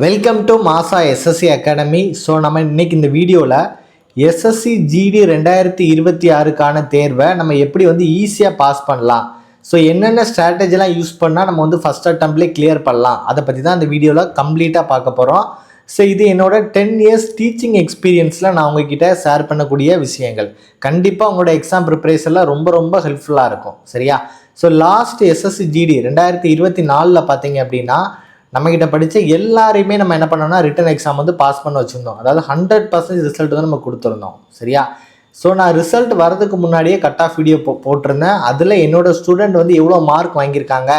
Welcome to மாசா SSC academy. So நம்ம இன்னைக்கு இந்த வீடியோவில் எஸ்எஸ்சி ஜிடி 2026க்கான தேர்வை நம்ம எப்படி ஈஸியாக பாஸ் பண்ணலாம், ஸோ என்னென்ன ஸ்ட்ராட்டஜிலாம் யூஸ் பண்ணால் நம்ம ஃபஸ்ட் அட்டம்ப்ட்லேயே கிளியர் பண்ணலாம், அதை பற்றி தான் இந்த வீடியோவில் கம்ப்ளீட்டாக பார்க்க போகிறோம். ஸோ இது என்னோட 10 இயர்ஸ் டீச்சிங் எக்ஸ்பீரியன்ஸில் நான் உங்ககிட்ட ஷேர் பண்ணக்கூடிய விஷயங்கள். கண்டிப்பாக உங்களோட எக்ஸாம் ப்ரிப்பரேஷனில் ரொம்ப ரொம்ப ஹெல்ப்ஃபுல்லாக இருக்கும். சரியா? ஸோ லாஸ்ட் எஸ்எஸ்சி ஜிடி 2024 பார்த்தீங்க அப்படின்னா நம்மகிட்ட படித்த எல்லாரையுமே நம்ம என்ன பண்ணோம்னா ரிட்டன் எக்ஸாம் பாஸ் பண்ண வச்சுருந்தோம். அதாவது 100% ரிசல்ட் நம்ம கொடுத்துருந்தோம். சரியா? ஸோ நான் ரிசல்ட் வரதுக்கு முன்னாடியே கட் ஆஃப் வீடியோ போட்டிருந்தேன். அதில் என்னோடய ஸ்டூடெண்ட் எவ்வளோ மார்க் வாங்கியிருக்காங்க,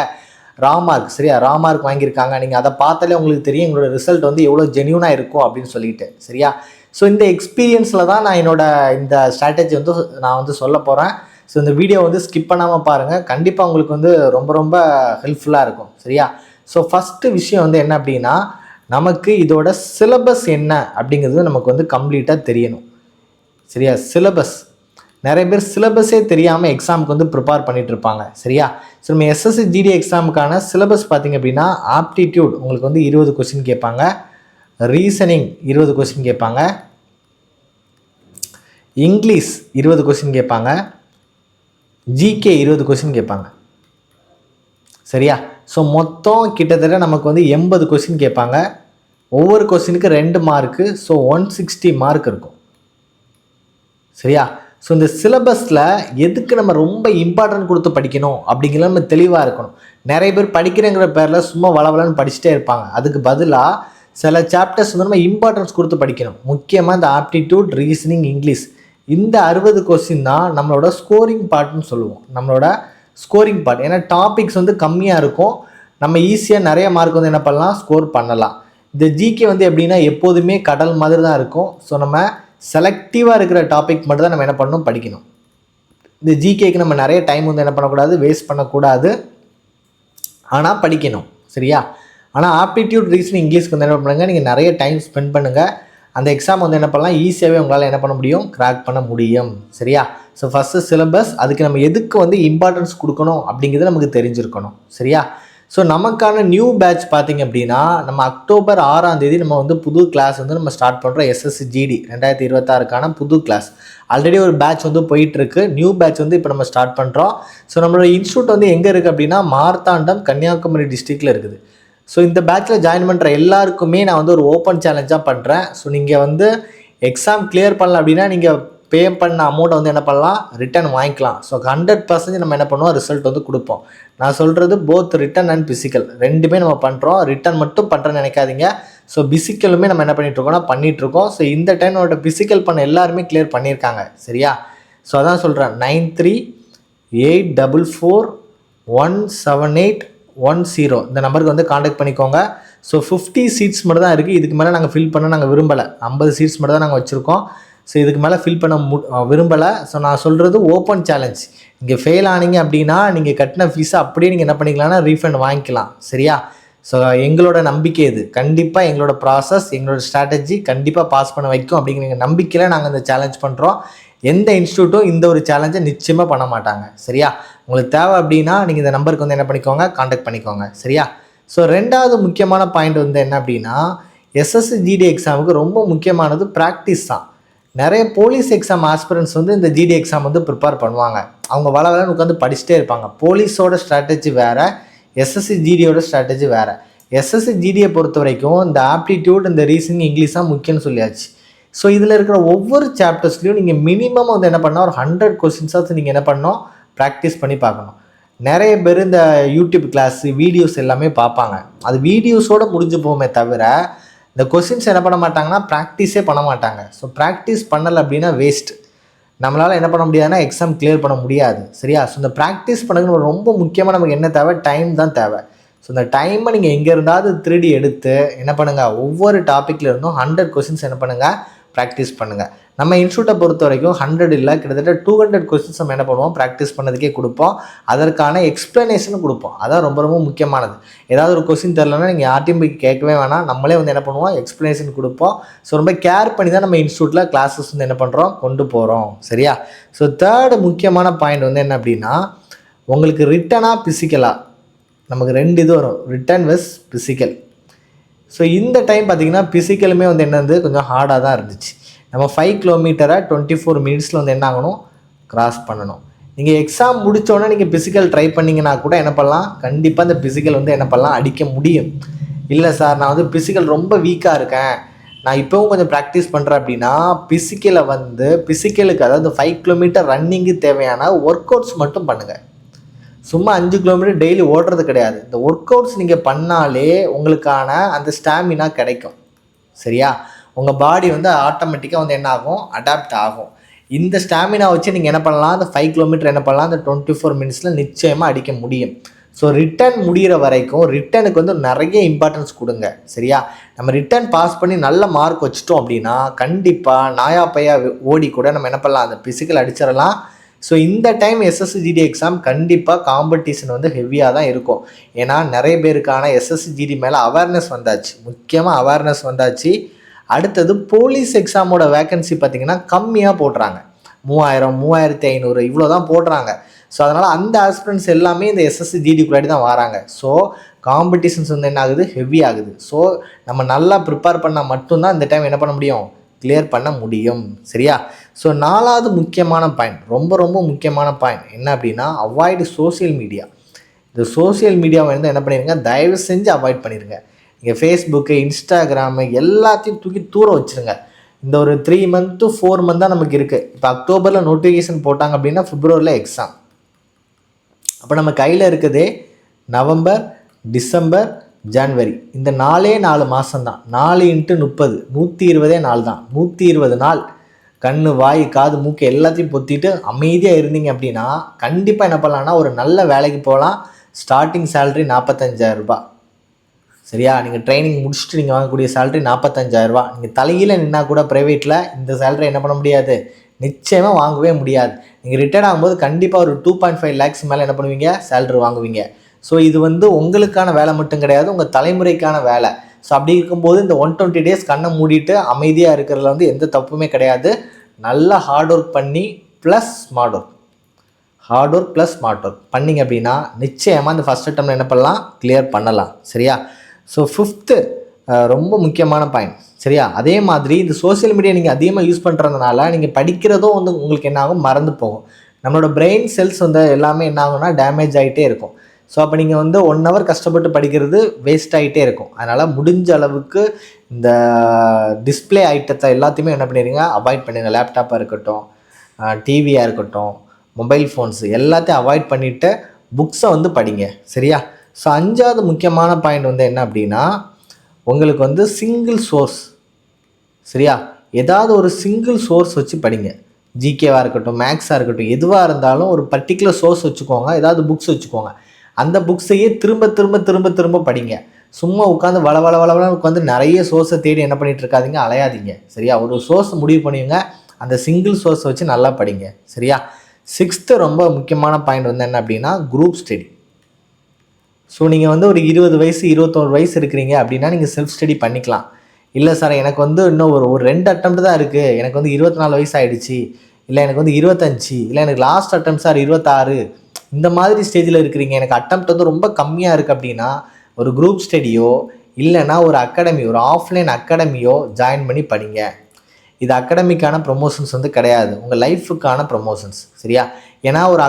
ரா மார்க். சரியா? ரா மார்க் வாங்கியிருக்காங்க. நீங்கள் அதை பார்த்தாலே உங்களுக்கு தெரியும் எங்களோட ரிசல்ட் எவ்வளோ ஜென்யூனாக இருக்கும் அப்படின்னு சொல்லிட்டு. சரியா? ஸோ இந்த எக்ஸ்பீரியன்ஸில் தான் நான் இந்த ஸ்ட்ராட்டஜி நான் சொல்ல போகிறேன். ஸோ இந்த வீடியோ ஸ்கிப் பண்ணாமல் பாருங்கள். கண்டிப்பாக உங்களுக்கு ரொம்ப ரொம்ப ஹெல்ப்ஃபுல்லாக இருக்கும். சரியா? ஸோ ஃபஸ்ட்டு விஷயம் என்ன அப்படின்னா, நமக்கு இதோட சிலபஸ் என்ன அப்படிங்கிறது நமக்கு கம்ப்ளீட்டாக தெரியணும். சரியா? சிலபஸ் நிறைய பேர் சிலபஸே தெரியாமல் எக்ஸாமுக்கு ப்ரிப்பேர் பண்ணிகிட்டு இருப்பாங்க. சரியா? ஸோ நம்ம எஸ்எஸ்சி ஜிடி எக்ஸாமுக்கான சிலபஸ் பார்த்திங்க அப்படின்னா, ஆப்டிடியூட் உங்களுக்கு 20 கொஸ்டின் கேட்பாங்க, ரீசனிங் 20 கொஸ்டின் கேட்பாங்க, இங்கிலீஷ் 20 கொஸ்டின் கேட்பாங்க, ஜிகே 20 கொஸ்டின் கேட்பாங்க. சரியா? ஸோ மொத்தம் கிட்டத்தட்ட நமக்கு 80 கொஸ்டின் கேட்பாங்க. ஒவ்வொரு கொஸ்டினுக்கு 2 மார்க்கு. ஸோ 160 மார்க் இருக்கும். சரியா? ஸோ இந்த சிலபஸில் எதுக்கு நம்ம ரொம்ப இம்பார்ட்டன்ட் கொடுத்து படிக்கணும் அப்படிங்கிறத நம்ம தெளிவாக இருக்கணும். நிறைய பேர் படிக்கிறங்கிற பேரில் சும்மா வளவலன்னு படிச்சுட்டே இருப்பாங்க. அதுக்கு பதிலாக சில சாப்டர்ஸ் நம்ம இம்பார்ட்டன்ஸ் கொடுத்து படிக்கணும். முக்கியமாக இந்த ஆப்டிடியூட், ரீசனிங், இங்கிலீஷ் இந்த 60 கொஸ்டின் தான் நம்மளோட ஸ்கோரிங் பார்ட்னு சொல்லுவோம். நம்மளோட ஸ்கோரிங் பார்ட். ஏன்னா டாபிக்ஸ் கம்மியாக இருக்கும். நம்ம ஈஸியாக நிறைய மார்க் என்ன பண்ணலாம், ஸ்கோர் பண்ணலாம். இந்த ஜிகே எப்படின்னா எப்போதுமே கடல் மாதிரி தான் இருக்கும். ஸோ நம்ம செலக்டிவாக இருக்கிற டாபிக் மட்டும் தான் நம்ம என்ன பண்ணணும், படிக்கணும். இந்த ஜிகேக்கு நம்ம நிறைய டைம் என்ன பண்ணக்கூடாது, வேஸ்ட் பண்ணக்கூடாது. ஆனால் படிக்கணும். சரியா? ஆனால் ஆப்டிடியூட், ரீசனிங், இங்கிலீஷ்க்கு என்ன பண்ணுங்கள், நீங்கள் நிறைய டைம் ஸ்பெண்ட் பண்ணுங்கள். அந்த எக்ஸாம் என்ன பண்ணலாம், ஈஸியாகவே உங்களால் என்ன பண்ண முடியும், கிராக் பண்ண முடியும். சரியா? ஸோ ஃபஸ்ட்டு சிலபஸ், அதுக்கு நம்ம எதுக்கு இம்பார்ட்டன்ஸ் கொடுக்கணும் அப்படிங்கிறது நமக்கு தெரிஞ்சிருக்கணும். சரியா? ஸோ நமக்கான நியூ பேட்ச் பார்த்திங்க அப்படின்னா, நம்ம அக்டோபர் 6ஆம் தேதி நம்ம புது கிளாஸ் நம்ம ஸ்டார்ட் பண்ணுறோம். எஸ்எஸ்சி ஜிடி 2026க்கான புது கிளாஸ். ஆல்ரெடி ஒரு பேட்ச் போயிட்டுருக்கு. நியூ பேட்ச் இப்போ நம்ம ஸ்டார்ட் பண்ணுறோம். ஸோ நம்மளோட இன்ஸ்டியூட் எங்கே இருக்குது அப்படின்னா, மார்த்தாண்டம், கன்னியாகுமரி டிஸ்ட்ரிக்டில் இருக்குது. ஸோ இந்த பேட்சில் ஜாயின் பண்ணுற எல்லாருக்குமே நான் ஒரு ஓப்பன் சேலஞ்சாக பண்ணுறேன். ஸோ நீங்கள் எக்ஸாம் கிளியர் பண்ணல அப்படின்னா நீங்கள் பே பண்ண அமௌண்ட்டை என்ன பண்ணலாம், ரிட்டன் வாங்கிக்கலாம். ஸோ 100% நம்ம என்ன பண்ணுவோம், ரிசல்ட் கொடுப்போம். நான் சொல்கிறது போத் ரிட்டன் அண்ட் பிசிக்கல் ரெண்டுமே நம்ம பண்ணுறோம். ரிட்டன் மட்டும் பண்ணுறேன்னு நினைக்காதீங்க. ஸோ பிசிக்கலுமே நம்ம என்ன பண்ணிகிட்ருக்கோம்னா பண்ணிகிட்ருக்கோம். ஸோ இந்த டைம் நம்மளோட பிசிக்கல் பண்ண எல்லாருமே கிளியர் பண்ணியிருக்காங்க. சரியா? ஸோ அதான் சொல்கிறேன், 9384178110 இந்த நம்பருக்கு காண்டாக்ட் பண்ணிக்கோங்க. ஸோ 50 சீட்ஸ் மட்டும் தான் இருக்குது. இதுக்கு மேலே நாங்கள் ஃபில் பண்ண நாங்கள் விரும்பலை. 50 சீட்ஸ் மட்டும் தான் நாங்கள் வச்சுருக்கோம். ஸோ இதுக்கு மேலே ஃபில் பண்ண விரும்பலை. ஸோ நான் சொல்கிறது ஓப்பன் சேலஞ்ச். நீங்கள் ஃபெயில் ஆனீங்க அப்படின்னா நீங்கள் கட்டின ஃபீஸை அப்படியே நீங்கள் என்ன பண்ணிக்கலாம்னா ரீஃபண்ட் வாங்கிக்கலாம். சரியா? ஸோ எங்களோட நம்பிக்கை இது. கண்டிப்பாக எங்களோட ப்ராசஸ், எங்களோட ஸ்ட்ராட்டஜி கண்டிப்பாக பாஸ் பண்ண வைக்கும் அப்படிங்கிற நம்பிக்கையில் நாங்கள் இந்த சேலஞ்ச் பண்ணுறோம். எந்த இன்ஸ்டியூட்டும் இந்த ஒரு சேலஞ்சை நிச்சயமாக பண்ண மாட்டாங்க. சரியா? உங்களுக்கு தேவை அப்படின்னா நீங்கள் இந்த நம்பருக்கு என்ன பண்ணிக்கோங்க, காண்டாக்ட் பண்ணிக்கோங்க. சரியா? ஸோ ரெண்டாவது முக்கியமான பாயிண்ட் என்ன அப்படின்னா, எஸ்எஸ்சி ஜிடி எக்ஸாமுக்கு ரொம்ப முக்கியமானது ப்ராக்டிஸ் தான். நிறைய போலீஸ் எக்ஸாம் ஆஸ்பிரன்ஸ் இந்த ஜிடி எக்ஸாம் ப்ரிப்பேர் பண்ணுவாங்க. அவங்க வளவலன்னு உட்காந்து படிச்சுட்டே இருப்பாங்க. போலீஸோட ஸ்ட்ராட்டஜி வேறு, எஸ்எஸ்சி ஜிடியோட ஸ்ட்ராட்டஜி வேறு. எஸ்எஸ்சி ஜிடியை பொறுத்த வரைக்கும் இந்த ஆப்டிடியூட், இந்த ரீசனிங், இங்கிலீஷ் தான் முக்கியம்னு சொல்லியாச்சு. ஸோ இதில் இருக்கிற ஒவ்வொரு சாப்டர்ஸ்லையும் நீங்கள் மினிமம் என்ன பண்ணால் ஒரு 100 கொஸ்டின்ஸாவது நீங்கள் என்ன பண்ணணும், ப்ராக்டிஸ் பண்ணி பார்க்கணும். நிறைய பேர் இந்த யூடியூப் கிளாஸ் வீடியோஸ் எல்லாமே பார்ப்பாங்க. அது வீடியோஸோடு முடிஞ்சு போகுமே தவிர இந்த கொஸ்டின்ஸ் என்ன பண்ண மாட்டாங்கன்னா ப்ராக்டிஸே பண்ண மாட்டாங்க. ஸோ ப்ராக்டிஸ் பண்ணலை அப்படின்னா வேஸ்ட். நம்மளால் என்ன பண்ண முடியாதுன்னா எக்ஸாம் கிளியர் பண்ண முடியாது. சரியா? ஸோ இந்த ப்ராக்டிஸ் பண்ணுறது ரொம்ப முக்கியமாக நமக்கு என்ன தேவை, டைம் தான் தேவை. ஸோ இந்த டைமை நீங்கள் எங்கே இருந்தாவது திருடி எடுத்து என்ன பண்ணுங்கள், ஒவ்வொரு டாப்பிக்கில் இருந்தும் 100 கொஸ்டின்ஸ் என்ன பண்ணுங்கள், ப்ராக்டிஸ் பண்ணுங்கள். நம்ம இன்ஸ்டியூட்டை பொறுத்த வரைக்கும் 100 இல்லை, கிட்டத்தட்ட 200 கொஸ்டின்ஸ் நம்ம என்ன பண்ணுவோம், ப்ராக்டிஸ் பண்ணதுக்கே கொடுப்போம். அதற்கான எக்ஸ்ப்ளனேஷனும் கொடுப்போம். அதான் ரொம்ப ரொம்ப முக்கியமானது. ஏதாவது ஒரு கொஸ்டின் தெரிலன்னா நீங்கள் யார்ட்டையும் போய் கேட்கவே வேணாம். நம்மளே என்ன பண்ணுவோம், எக்ஸ்ப்ளனேஷன் கொடுப்போம். ஸோ ரொம்ப கேர் பண்ணி தான் நம்ம இன்ஸ்டியூட்டில் கிளாஸஸ் என்ன பண்ணுறோம், கொண்டு போகிறோம். சரியா? ஸோ தேர்டு முக்கியமான பாயிண்ட் என்ன அப்படின்னா, உங்களுக்கு ரிட்டனாக பிசிக்கலாக நமக்கு 2 இது வரும், ரிட்டன் வெஸ் பிசிக்கல். ஸோ இந்த டைம் பார்த்திங்கன்னா ஃபிசிக்கலுமே வந்து என்னது கொஞ்சம் ஹார்டாக தான் இருந்துச்சு. நம்ம 5 கிலோமீட்டரை 24 மினிட்ஸில் வந்து என்ன ஆகணும், கிராஸ் பண்ணணும். நீங்கள் எக்ஸாம் முடித்தோடனே நீங்கள் ஃபிசிக்கல் ட்ரை பண்ணிங்கன்னா கூட என்ன பண்ணலாம், கண்டிப்பாக இந்த ஃபிசிக்கல் வந்து என்ன பண்ணலாம், அடிக்க முடியும். இல்லை சார் நான் வந்து ஃபிசிக்கல் ரொம்ப வீக்காக இருக்கேன், நான் இப்போவும் கொஞ்சம் ப்ராக்டிஸ் பண்ணுறேன் அப்படின்னா ஃபிசிக்கலுக்கு அதாவது 5 கிலோமீட்டர் ரன்னிங்கு தேவையான ஒர்க் அவுட்ஸ் மட்டும் பண்ணுங்கள். சும்மா 5 கிலோமீட்டர் டெய்லி ஓடுறது கிடையாது. இந்த ஒர்க் அவுட்ஸ் நீங்கள் பண்ணாலே உங்களுக்கான அந்த ஸ்டாமினா கிடைக்கும். சரியா? உங்கள் பாடி வந்து ஆட்டோமேட்டிக்காக வந்து என்ன ஆகும், அடாப்ட் ஆகும். இந்த ஸ்டாமினா வச்சு நீங்கள் என்ன பண்ணலாம், அந்த 5 கிலோமீட்டர் என்ன பண்ணலாம், அந்த 24 மினிட்ஸில் நிச்சயமாக அடிக்க முடியும். ஸோ ரிட்டன் முடிகிற வரைக்கும் ரிட்டனுக்கு வந்து நிறைய இம்பார்ட்டன்ஸ் கொடுங்க. சரியா? நம்ம ரிட்டன் பாஸ் பண்ணி நல்ல மார்க் வச்சுட்டோம் அப்படின்னா கண்டிப்பாக நாயா பையா ஓடி கூட நம்ம என்ன பண்ணலாம், அந்த ஃபிசிக்கல் அடிச்சிடலாம். ஸோ இந்த டைம் எஸ்எஸ்சிஜிடி எக்ஸாம் கண்டிப்பாக காம்படிஷன் வந்து ஹெவியாக தான் இருக்கும். ஏன்னா நிறைய பேருக்கான எஸ்எஸ்சிஜிடி மேலே அவேர்னஸ் வந்தாச்சு, முக்கியமாக அவேர்னஸ் வந்தாச்சு. அடுத்தது போலீஸ் எக்ஸாமோட வேக்கன்சி பார்த்திங்கன்னா கம்மியாக போடுறாங்க, 3000 3500 இவ்வளோ தான் போடுறாங்க. ஸோ அதனால் அந்த ஆஸ்பிரண்ட்ஸ் எல்லாமே இந்த எஸ்எஸ்சிஜிடிக்குள்ளாடி தான் வராங்க. ஸோ காம்படிஷன்ஸ் வந்து என்ன ஆகுது, ஹெவி ஆகுது. ஸோ நம்ம நல்லா ப்ரிப்பேர் பண்ணால் மட்டும்தான் இந்த டைம் என்ன பண்ண முடியும், கிளியர் பண்ண முடியும். சரியா? ஸோ 4வது முக்கியமான பாயிண்ட், ரொம்ப ரொம்ப முக்கியமான பாயிண்ட் என்ன அப்படின்னா, அவாய்டு சோசியல் மீடியா. இந்த சோசியல் மீடியாவை வந்து என்ன பண்ணிடுங்க, தயவு செஞ்சு அவாய்ட் பண்ணிடுங்க. நீங்கள் ஃபேஸ்புக்கு, இன்ஸ்டாகிராமு எல்லாத்தையும் தூக்கி தூர வச்சுருங்க. இந்த ஒரு 3 month to 4 month தான் நமக்கு இருக்குது. இப்போ அக்டோபரில் நோட்டிஃபிகேஷன் போட்டாங்க அப்படின்னா பிப்ரவரியில் எக்ஸாம். அப்போ நம்ம கையில் இருக்குதே நவம்பர், டிசம்பர், ஜனவரி, இந்த 4 மாதம்தான். 4 × 30 120 நாள் தான். 120 நாள் கண், வாய், காது, மூக்கு எல்லாத்தையும் பொத்திட்டு அமைதியாக இருந்தீங்க அப்படின்னா கண்டிப்பாக என்ன பண்ணலான்னா ஒரு நல்ல வேலைக்கு போகலாம். ஸ்டார்டிங் சேலரி 45,000 ரூபாய். சரியா? நீங்கள் ட்ரைனிங் முடிச்சுட்டு நீங்கள் வாங்கக்கூடிய சேலரி 45,000 ரூபா. நீங்கள் தலையில் நின்னா கூட ப்ரைவேட்டில் இந்த சேலரி என்ன பண்ண முடியாது, நிச்சயமாக வாங்கவே முடியாது. நீங்கள் ரிட்டையர்ட் ஆகும்போது கண்டிப்பாக ஒரு 2.5 lakhs மேலே என்ன பண்ணுவீங்க, சேலரி வாங்குவீங்க. ஸோ இது வந்து உங்களுக்கான வேலை மட்டும் கிடையாது, உங்கள் தலைமுறைக்கான வேலை. ஸோ அப்படி இருக்கும்போது இந்த 120 days கண்ணை மூடிட்டு அமைதியாக இருக்கிறதுல வந்து எந்த தப்புமே கிடையாது. நல்லா ஹார்ட் ஒர்க் பண்ணி ப்ளஸ் ஸ்மார்ட் ஒர்க் பண்ணிங்க அப்படின்னா நிச்சயமாக இந்த ஃபஸ்ட் அட்டெம்ப்ட் என்ன பண்ணலாம், கிளியர் பண்ணலாம். சரியா? ஸோ 5th ரொம்ப முக்கியமான பாயிண்ட். சரியா? அதே மாதிரி இந்த சோசியல் மீடியா நீங்கள் அதிகமாக யூஸ் பண்ணுறதுனால நீங்கள் படிக்கிறதும் வந்து உங்களுக்கு என்ன ஆகும், மறந்து போகும். நம்மளோட பிரெயின் செல்ஸ் வந்து எல்லாமே என்ன ஆகும்னா டேமேஜ் ஆகிட்டே இருக்கும். ஸோ அப்போ நீங்கள் வந்து 1 hour கஷ்டப்பட்டு படிக்கிறது வேஸ்ட் ஆகிட்டே இருக்கும். அதனால் முடிஞ்ச அளவுக்கு இந்த டிஸ்பிளே ஐட்டத்தை எல்லாத்தையுமே என்ன பண்ணிடுங்க, அவாய்ட் பண்ணிடுங்க. லேப்டாப்பாக இருக்கட்டும், டிவியாக இருக்கட்டும், மொபைல் ஃபோன்ஸ் எல்லாத்தையும் அவாய்ட் பண்ணிவிட்டு புக்ஸை வந்து படிங்க. சரியா? ஸோ 5வது முக்கியமான பாயிண்ட் வந்து என்ன அப்படின்னா, உங்களுக்கு வந்து சிங்கிள் சோர்ஸ். சரியா? ஏதாவது ஒரு சிங்கிள் சோர்ஸ் வச்சு படிங்க. ஜிகேவாக இருக்கட்டும், மேக்ஸாக இருக்கட்டும், எதுவாக இருந்தாலும் ஒரு பர்டிகுலர் சோர்ஸ் வச்சுக்கோங்க. ஏதாவது புக்ஸ் வச்சுக்கோங்க. அந்த புக்ஸையே திரும்ப படிங்க. சும்மா உட்காந்து வளவளன்னு உட்காந்து நிறைய சோர்ஸை தேடி என்ன பண்ணிகிட்டு இருக்காதீங்க, அலையாதீங்க. சரியா? ஒரு சோர்ஸ் முடிவு பண்ணுவீங்க, அந்த சிங்கிள் சோர்ஸை வச்சு நல்லா படிங்க. சரியா? 6th ரொம்ப முக்கியமான பாயிண்ட் வந்து என்ன அப்படின்னா, குரூப் ஸ்டடி. ஸோ நீங்கள் வந்து ஒரு 20 வயசு 21 வயசு இருக்கிறீங்க அப்படின்னா நீங்கள் செல்ஃப் ஸ்டடி பண்ணிக்கலாம். இல்லை சார் எனக்கு வந்து இன்னும் ஒரு 2 attempt தான் இருக்குது, எனக்கு வந்து 24 வயசு ஆகிடுச்சு, இல்லை எனக்கு வந்து 25, இல்லை எனக்கு லாஸ்ட் அட்டெம்ப்ட் சார் 26, இந்த மாதிரி ஸ்டேஜில் இருக்கிறீங்க, எனக்கு அட்டெம்ப்ட் வந்து ரொம்ப கம்மியாக இருக்குது அப்படின்னா ஒரு குரூப் ஸ்டடியோ இல்லைன்னா ஒரு அகாடமி, ஒரு ஆஃப்லைன் அகாடமியோ ஜாயின் பண்ணி படிங்க. இது அகாடமிக்கான ப்ரொமோஷன்ஸ் வந்து கிடையாது, உங்கள் லைஃபுக்கான ப்ரொமோஷன்ஸ். சரியா? ஏன்னா ஒரு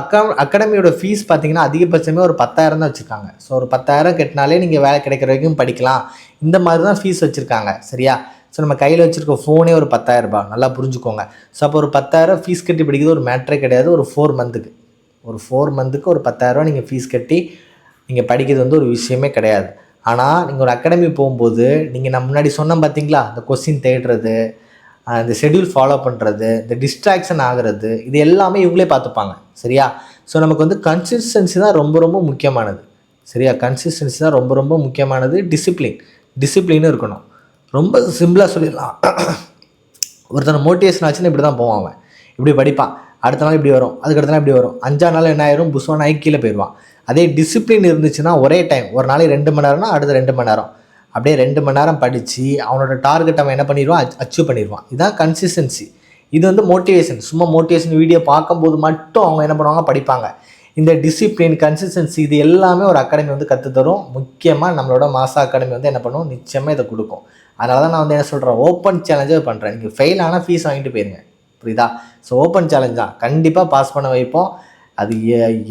அகாடமியோட ஃபீஸ் பார்த்தீங்கன்னா அதிகபட்சமே ஒரு 10,000 தான் வச்சுருக்காங்க. ஸோ ஒரு 10,000 கட்டினாலே நீங்கள் வேலை கிடைக்கிற வரைக்கும் படிக்கலாம். இந்த மாதிரி தான் ஃபீஸ் வச்சுருக்காங்க. சரியா? ஸோ நம்ம கையில் வச்சுருக்க ஃபோனே ஒரு 10,000 ரூபாய், நல்லா புரிஞ்சுக்கோங்க. ஸோ அப்போ ஒரு 10,000 ஃபீஸ் கட்டி படிக்கிறது ஒரு மேட்ரே கிடையாது. ஒரு 4 மந்த்துக்கு ஒரு 10,000 நீங்கள் ஃபீஸ் கட்டி நீங்கள் படிக்கிறது வந்து ஒரு விஷயமே கிடையாது. ஆனால் நீங்கள் ஒரு அகாடமி போகும்போது நீங்கள் நான் முன்னாடி சொன்னோம் பார்த்தீங்களா, இந்த கொஸ்டின் தேடுறது, இந்த ஷெட்யூல் ஃபாலோ பண்ணுறது, இந்த டிஸ்ட்ராக்ஷன் ஆகிறது, இது எல்லாமே இவங்களே பார்த்துப்பாங்க. சரியா? ஸோ நமக்கு வந்து கன்சிஸ்டன்சி தான் ரொம்ப ரொம்ப முக்கியமானது. சரியா? கன்சிஸ்டன்சி தான் ரொம்ப ரொம்ப முக்கியமானது. டிசிப்ளினும் இருக்கணும். ரொம்ப சிம்பிளாக சொல்லிடலாம். ஒருத்தனை மோட்டிவேஷன் ஆச்சுன்னா இப்படி தான் போவான். அவன் இப்படி படிப்பான், அடுத்த நாள் இப்படி வரும், அதுக்கடுத்த நாள் இப்படி வரும், 5ஆம் நாள் என்ன ஆயிரும், புஸ்வான் ஆகி கீழே போயிடுவான். அதே டிசிப்ளின் இருந்துச்சுன்னா ஒரே டைம், ஒரு நாளைக்கு 2 மணி நேரம்னா அடுத்த 2 மணி நேரம், அப்படியே 2 மணி நேரம் படித்து அவனோட டார்கெட் அவன் என்ன பண்ணிடுவான், அச்சீவ் பண்ணிடுவான். இதுதான் கன்சிஸ்டன்சி. இது வந்து மோட்டிவேஷன். சும்மா மோட்டிவேஷன் வீடியோ பார்க்கும்போது மட்டும் அவங்க என்ன பண்ணுவாங்க, படிப்பாங்க. இந்த டிசிப்ளின், கன்சிஸ்டன்சி இது எல்லாமே ஒரு அகாடமி வந்து கற்றுத்தரும். முக்கியமாக நம்மளோட மாசா அகாடமி வந்து என்ன பண்ணும், நிச்சயமாக இதை கொடுக்கும். அதனால தான் நான் வந்து என்ன சொல்கிறேன், ஓப்பன் சேலஞ்சாக பண்ணுறேன். நீங்கள் ஃபெயில் ஆனால் ஃபீஸ் வாங்கிட்டு போயிருங்க, புரியுதா? ஸோ ஓப்பன் சேலஞ்ச் தான், கண்டிப்பாக பாஸ் பண்ண வைப்போம். அது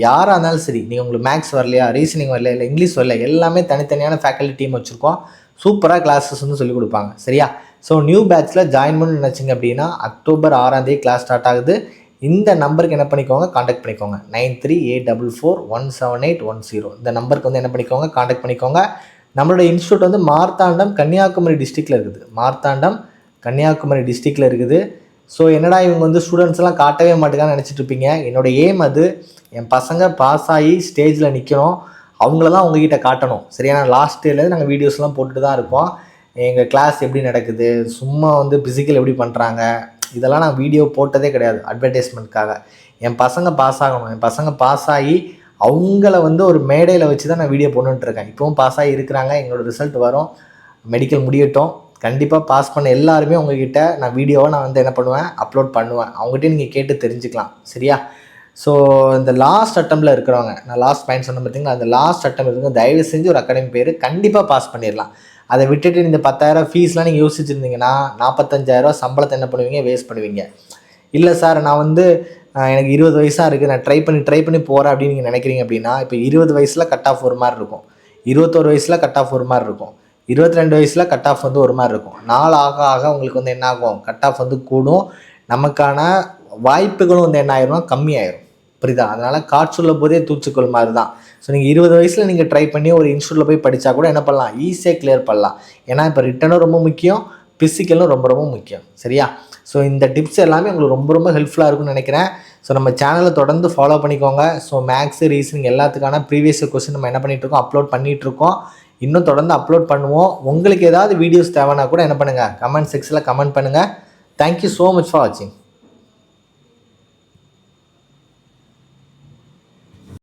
யாராக இருந்தாலும் சரி, நீங்கள் உங்களுக்கு மேக்ஸ் வரலையா, ரீசனிங் வரலையா, இல்லை இங்கிலீஷ் வரல, எல்லாமே தனித்தனியான ஃபேக்கல்ட்டி டீம் வச்சுருக்கோம். சூப்பராக கிளாஸஸ் வந்து சொல்லிக் கொடுப்பாங்க, சரியா? ஸோ நியூ பேட்ச்சில் ஜாயின் பண்ணணும்னு நினச்சிங்க அப்படின்னா அக்டோபர் 6 கிளாஸ் ஸ்டார்ட் ஆகுது. இந்த நம்பருக்கு என்ன பண்ணிக்கோங்க, காண்டாக்ட் பண்ணிக்கோங்க. 9384417810. இந்த நம்பருக்கு வந்து என்ன பண்ணிக்கோங்க, காண்டாக்ட் பண்ணிக்கோங்க. நம்மளோட இன்ஸ்டியூட் வந்து மார்த்தாண்டம் கன்னியாகுமரி டிஸ்ட்ரிக்டில் இருக்குது. மார்த்தாண்டம் கன்னியாகுமரி டிஸ்ட்ரிக்டில் இருக்குது. ஸோ என்னடா இவங்க வந்து ஸ்டூடெண்ட்ஸ்லாம் காட்டவே மாட்டேங்கான்னு நினச்சிட்டு இருப்பீங்க. என்னோடய எய்ம் அது, என் பசங்க பாஸ் ஆகி ஸ்டேஜில் நிற்கணும், அவங்கள தான் உங்ககிட்ட காட்டணும், சரியா? லாஸ்ட் இயர்லேருந்து நாங்கள் வீடியோஸ்லாம் போட்டுட்டு தான் இருக்கோம். எங்கள் கிளாஸ் எப்படி நடக்குது, சும்மா வந்து பிசிக்கல் எப்படி பண்ணுறாங்க, இதெல்லாம் நான் வீடியோ போட்டதே கிடையாது அட்வர்டைஸ்மெண்ட்காக. என் பசங்க பாஸ் ஆகணும், என் பசங்க பாஸ் ஆகி அவங்கள வந்து ஒரு மேடையில் வச்சு தான் நான் வீடியோ போட்டுருக்கேன். இப்போவும் பாஸ் ஆகி இருக்கிறாங்க. எங்களோட ரிசல்ட் வரும், மெடிக்கல் முடியட்டும், கண்டிப்பாக பாஸ் பண்ண எல்லாருமே உங்ககிட்ட நான் வீடியோவை நான் வந்து என்ன பண்ணுவேன், அப்லோட் பண்ணுவேன். அவங்ககிட்ட நீங்கள் கேட்டு தெரிஞ்சுக்கலாம், சரியா? ஸோ இந்த லாஸ்ட் அட்டம்ப்டில் இருக்கிறவங்க, நான் லாஸ்ட் பாயிண்ட் சொன்ன பார்த்தீங்கன்னா, அந்த லாஸ்ட் அட்டம் இருக்குங்க, தயவு செஞ்சு ஒரு அகாடமி பேர் கண்டிப்பாக பாஸ் பண்ணிடலாம். அதை விட்டுட்டு இந்த 10,000 ஃபீஸ்லாம் நீங்கள் யோசிச்சுருந்தீங்கன்னா 45,000 சம்பளத்தை என்ன பண்ணுவீங்க, வேஸ்ட் பண்ணுவீங்க. இல்லை சார் நான் வந்து எனக்கு 20 வயசாக இருக்குது, நான் ட்ரை பண்ணி போகிறேன் அப்படின்னு நீங்கள் நினைக்கிறீங்க அப்படின்னா, இப்போ 20 வயசில் கட் ஆஃப் ஒரு மாதிரி இருக்கும், 21 வயசில் கட் ஆஃப் ஒரு மாதிரி இருக்கும், 22 வயசில் கட் ஆஃப் வந்து ஒரு மாதிரி இருக்கும். நாள் ஆக ஆக உங்களுக்கு வந்து என்ன ஆகும், கட் ஆஃப் வந்து கூடும், நமக்கான வாய்ப்புகளும் வந்து என்ன ஆயிரும், கம்மியாயிரும், புரியுதா? அதனால் காற்றுள்ள போதே தூச்சுக்கொள் மாதிரி தான். ஸோ நீங்கள் 20 வயசில் நீங்கள் ட்ரை பண்ணி ஒரு இன்ஸ்டியூட்டில் போய் படித்தா கூட என்ன பண்ணலாம், ஈஸியாக கிளியர் பண்ணலாம். ஏன்னா இப்போ ரிட்டனும் ரொம்ப முக்கியம், பிசிக்கலும் ரொம்ப ரொம்ப முக்கியம், சரியா? ஸோ இந்த டிப்ஸ் எல்லாமே உங்களுக்கு ரொம்ப ரொம்ப ஹெல்ப்ஃபுல்லாக இருக்கும்னு நினைக்கிறேன். ஸோ நம்ம சேனலை தொடர்ந்து ஃபாலோ பண்ணிக்கோங்க. ஸோ மேக்ஸு, ரீசனிங் எல்லாத்துக்கான ப்ரீவியஸ் கொஸ்டின் நம்ம என்ன பண்ணிகிட்ருக்கோம், அப்லோட் பண்ணிகிட்ருக்கோம். இன்னும் தொடர்ந்து அப்லோட் பண்ணுவோம். உங்களுக்கு ஏதாவது வீடியோஸ் தேவைன்னா கூட என்ன பண்ணுங்கள், கமெண்ட் செக்ஷனில் கமெண்ட் பண்ணுங்கள். தேங்க்யூ ஸோ மச் ஃபார் வாட்சிங்.